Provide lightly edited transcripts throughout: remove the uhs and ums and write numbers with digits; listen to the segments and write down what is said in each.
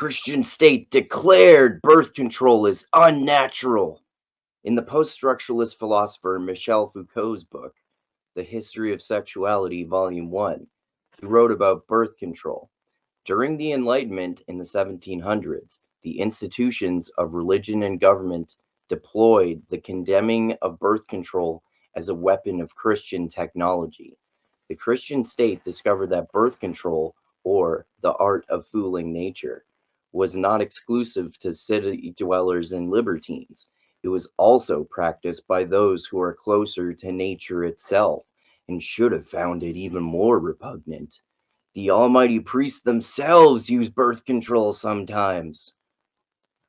Christian state declared birth control is unnatural. In the post-structuralist philosopher Michel Foucault's book, The History of Sexuality, Volume 1, he wrote about birth control. During the Enlightenment in the 1700s, the institutions of religion and government deployed the condemning of birth control as a weapon of Christian technology. The Christian state discovered that birth control, or the art of fooling nature, was not exclusive to city dwellers and libertines. It was also practiced by those who are closer to nature itself and should have found it even more repugnant. The almighty priests themselves use birth control sometimes.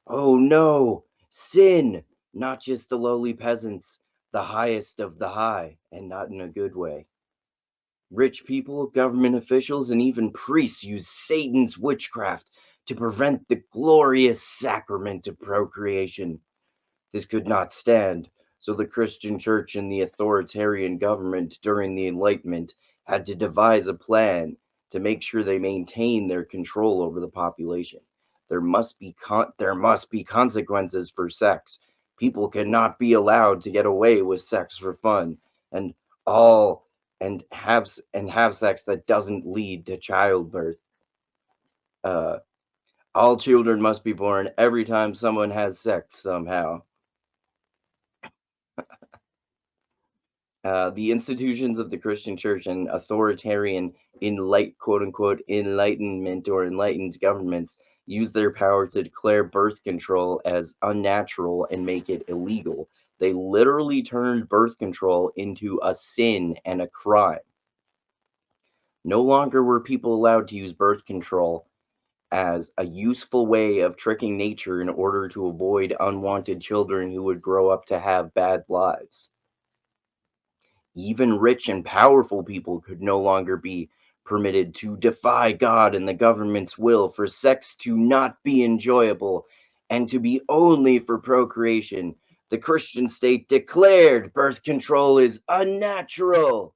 Oh no, sin, not just the lowly peasants, the highest of the high, and not in a good way. Rich people, government officials, and even priests use Satan's witchcraft to prevent the glorious sacrament of procreation. This could not stand, so the Christian church and the authoritarian government during the Enlightenment had to devise a plan to make sure they maintain their control over the population. There must be consequences for sex. People cannot be allowed to get away with sex for fun and all and have sex that doesn't lead to childbirth. Uh, all children must be born every time someone has sex somehow. The institutions of the Christian church and authoritarian quote unquote enlightenment or enlightened governments use their power to declare birth control as unnatural and make it illegal. They literally turned birth control into a sin and a crime. No longer were people allowed to use birth control as a useful way of tricking nature in order to avoid unwanted children who would grow up to have bad lives. Even rich and powerful people could no longer be permitted to defy God and the government's will for sex to not be enjoyable and to be only for procreation. The Christian state declared birth control is unnatural.